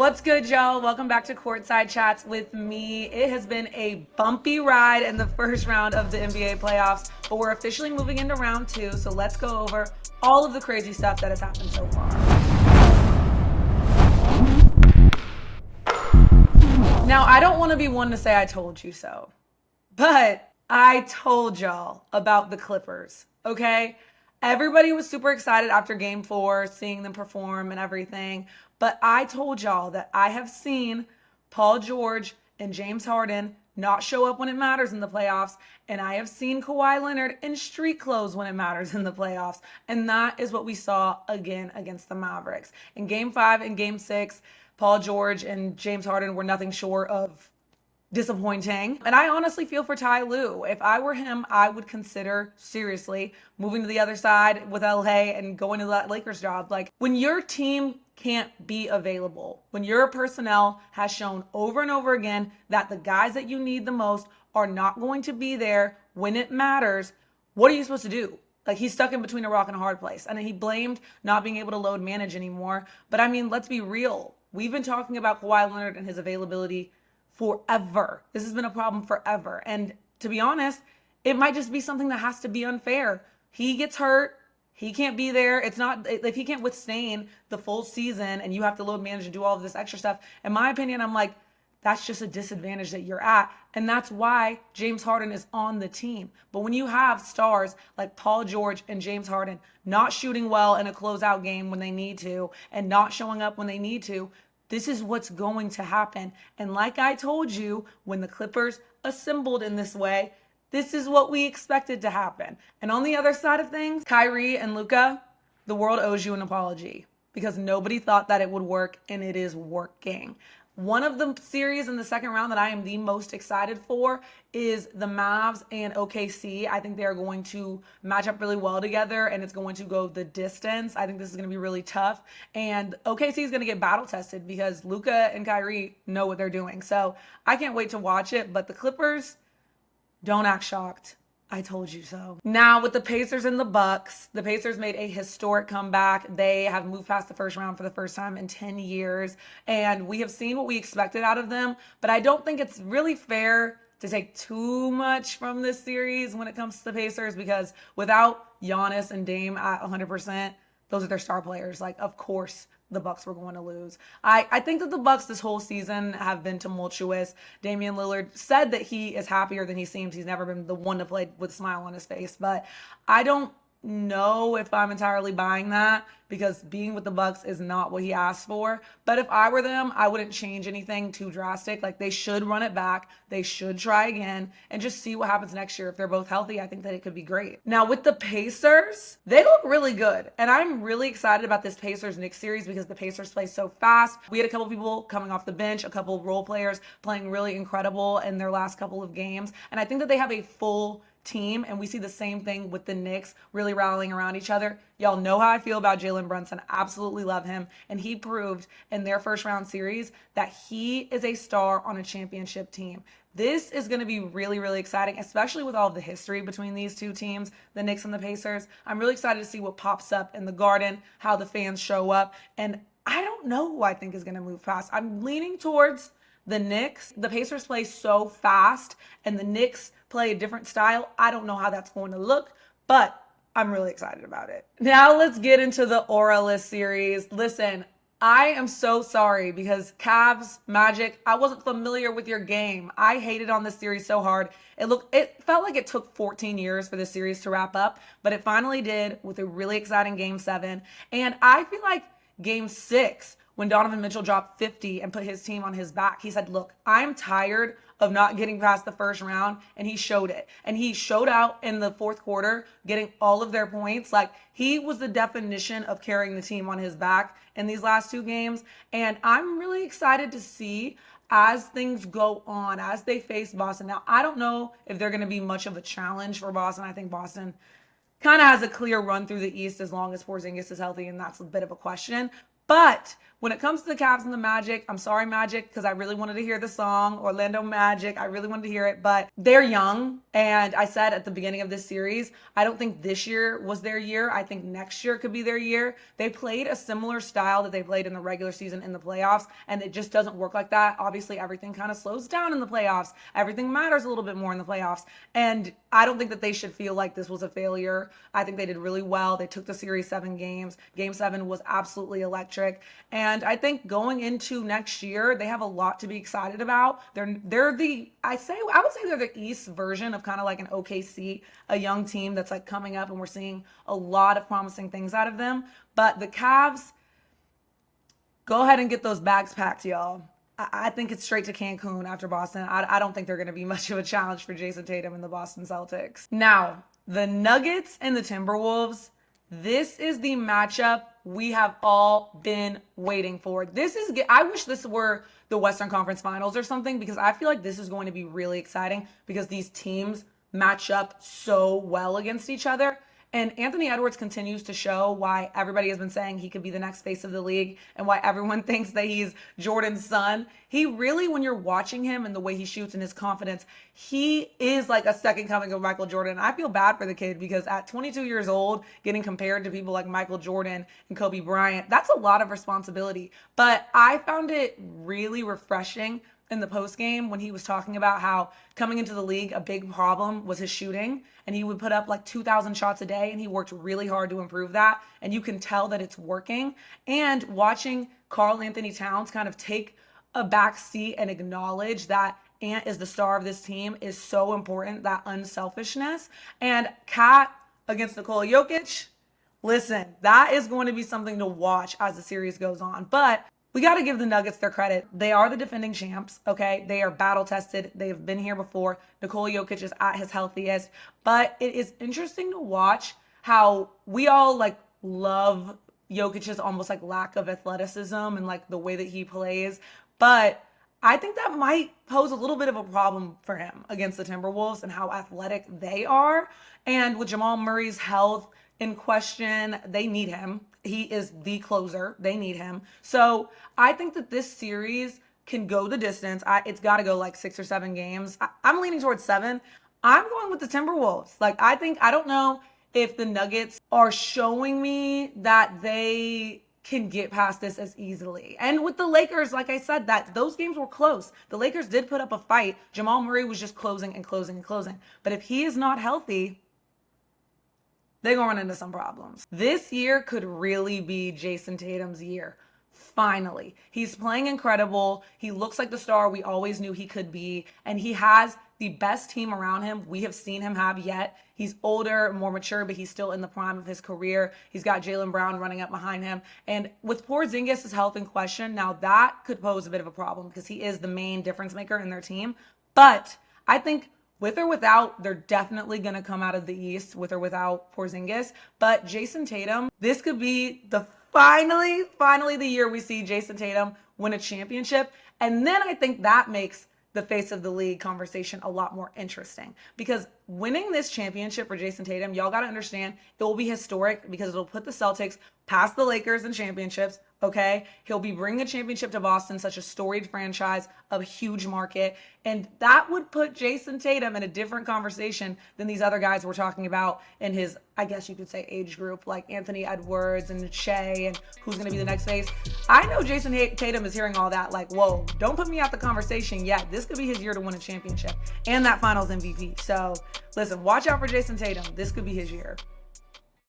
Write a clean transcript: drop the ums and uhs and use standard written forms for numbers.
What's good, y'all? Welcome back to Courtside Chats with me. It has been a bumpy ride in the first round of the NBA playoffs, but we're officially moving into round two, so let's go over all of the crazy stuff that has happened so far. Now, I don't want to be one to say I told you so, but I told y'all about the Clippers, okay? Everybody was super excited after game four, seeing them perform and everything. But I told y'all that I have seen Paul George and James Harden not show up when it matters in the playoffs. And I have seen Kawhi Leonard in street clothes when it matters in the playoffs. And that is what we saw again against the Mavericks. In game five and game six, Paul George and James Harden were nothing short of disappointing. And I honestly feel for Ty Lue. If I were him, I would consider seriously moving to the other side with LA and going to that Lakers job. Like, when your team can't be available, when your personnel has shown over and over again that the guys that you need the most are not going to be there when it matters, what are you supposed to do? Like, he's stuck in between a rock and a hard place. And he blamed not being able to load manage anymore. But I mean, let's be real. We've been talking about Kawhi Leonard and his availability forever. This has been a problem forever. And to be honest, it might just be something that has to be unfair. He gets hurt. He can't be there. It's not, if he can't withstand the full season and you have to load manage and do all of this extra stuff, in my opinion, I'm like, that's just a disadvantage that you're at. And that's why James Harden is on the team. But when you have stars like Paul George and James Harden not shooting well in a closeout game when they need to and not showing up when they need to, this is what's going to happen. And like I told you, when the Clippers assembled in this way, this is what we expected to happen. And on the other side of things, Kyrie and Luka, the world owes you an apology because nobody thought that it would work, and it is working. One of the series in the second round that I am the most excited for is the Mavs and OKC. I think they are going to match up really well together, and it's going to go the distance. I think this is going to be really tough. And OKC is going to get battle tested because Luka and Kyrie know what they're doing. So I can't wait to watch it. But the Clippers, don't act shocked. I told you so. Now with the Pacers and the Bucks, the Pacers made a historic comeback. They have moved past the first round for the first time in 10 years. And we have seen what we expected out of them. But I don't think it's really fair to take too much from this series when it comes to the Pacers, because without Giannis and Dame at 100%, those are their star players. Like, of course, the Bucks were going to lose. I think that the Bucks this whole season have been tumultuous. Damian Lillard said that he is happier than he seems. He's never been the one to play with a smile on his face. But I don't know if I'm entirely buying that, because being with the Bucks is not what he asked for. But if I were them, I wouldn't change anything too drastic. Like, they should run it back. They should try again and just see what happens next year. If they're both healthy, I think that it could be great. Now with the Pacers, they look really good. And I'm really excited about this Pacers-Knicks series because the Pacers play so fast. We had a couple people coming off the bench, a couple of role players playing really incredible in their last couple of games. And I think that they have a full team, and we see the same thing with the Knicks really rallying around each other. Y'all know how I feel about Jalen Brunson. Absolutely love him. And he proved in their first round series that he is a star on a championship team. This is going to be really, really exciting, especially with all of the history between these two teams, the Knicks and the Pacers. I'm really excited to see what pops up in the Garden, how the fans show up. And I don't know who I think is going to move past. I'm leaning towards the Knicks. The Pacers play so fast and the Knicks play a different style. I don't know how that's going to look, but I'm really excited about it. Now let's get into the Auralist series. Listen, I am so sorry because Cavs, Magic, I wasn't familiar with your game. I hated on this series so hard. It felt like it took 14 years for this series to wrap up, but it finally did with a really exciting game 7. And I feel like game 6, when Donovan Mitchell dropped 50 and put his team on his back, he said, look, I'm tired of not getting past the first round, and he showed it. And he showed out in the fourth quarter, getting all of their points. Like, he was the definition of carrying the team on his back in these last 2 games. And I'm really excited to see as things go on, as they face Boston. Now, I don't know if they're going to be much of a challenge for Boston. I think Boston kind of has a clear run through the East as long as Porzingis is healthy, and that's a bit of a question. But when it comes to the Cavs and the Magic, I'm sorry, Magic, because I really wanted to hear the song, Orlando Magic. I really wanted to hear it, but they're young. And I said at the beginning of this series, I don't think this year was their year. I think next year could be their year. They played a similar style that they played in the regular season in the playoffs, and it just doesn't work like that. Obviously, everything kind of slows down in the playoffs. Everything matters a little bit more in the playoffs. And I don't think that they should feel like this was a failure. I think they did really well. They took the series 7 games. Game 7 was absolutely electric. And I think going into next year, they have a lot to be excited about. I would say they're the East version of kind of like an OKC, a young team that's like coming up, and we're seeing a lot of promising things out of them. But the Cavs, go ahead and get those bags packed, y'all. I think it's straight to Cancun after Boston. I don't think they're going to be much of a challenge for Jason Tatum and the Boston Celtics. Now, the Nuggets and the Timberwolves, this is the matchup we have all been waiting for. I wish this were the Western Conference Finals or something, because I feel like this is going to be really exciting because these teams match up so well against each other. And Anthony Edwards continues to show why everybody has been saying he could be the next face of the league and why everyone thinks that he's Jordan's son. He really, when you're watching him and the way he shoots and his confidence, he is like a second coming of Michael Jordan. I feel bad for the kid because at 22 years old, getting compared to people like Michael Jordan and Kobe Bryant, that's a lot of responsibility. But I found it really refreshing in the post game when he was talking about how coming into the league, a big problem was his shooting, and he would put up like 2,000 shots a day, and he worked really hard to improve that. And you can tell that it's working. And watching Karl Anthony Towns kind of take a back seat and acknowledge that Ant is the star of this team is so important, that unselfishness. And Kat against Nikola Jokic, listen, that is going to be something to watch as the series goes on. But we got to give the Nuggets their credit. They are the defending champs, okay? They are battle-tested. They've been here before. Nikola Jokic is at his healthiest. But it is interesting to watch how we all, like, love Jokic's almost, like, lack of athleticism and, like, the way that he plays. But I think that might pose a little bit of a problem for him against the Timberwolves and how athletic they are. And with Jamal Murray's health in question, they need him. He is the closer. They need him. So I think that this series can go the distance. It's got to go like 6 or 7 games. I'm leaning towards 7. I'm going with the Timberwolves. I don't know if the Nuggets are showing me that they can get past this as easily. And with the Lakers, like I said, that those games were close. The Lakers did put up a fight. Jamal Murray was just closing and closing and closing. But if he is not healthy, they're going to run into some problems. This year could really be Jason Tatum's year. Finally. He's playing incredible. He looks like the star we always knew he could be. And he has the best team around him we have seen him have yet. He's older, more mature, but he's still in the prime of his career. He's got Jaylen Brown running up behind him. And with Porzingis' health in question, now that could pose a bit of a problem because he is the main difference maker in their team. But I think with or without, they're definitely going to come out of the East with or without Porzingis. But Jason Tatum, this could be the finally the year we see Jason Tatum win a championship. And then I think that makes the face of the league conversation a lot more interesting, because winning this championship for Jason Tatum, y'all got to understand, it will be historic because it'll put the Celtics past the Lakers in championships, okay? He'll be bringing a championship to Boston, such a storied franchise, a huge market, and that would put Jason Tatum in a different conversation than these other guys we're talking about in his, I guess you could say, age group, like Anthony Edwards and Shea and who's going to be the next face. I know Jason Tatum is hearing all that like, whoa, don't put me out the conversation yet. This could be his year to win a championship and that finals MVP. So listen, watch out for Jason Tatum. This could be his year.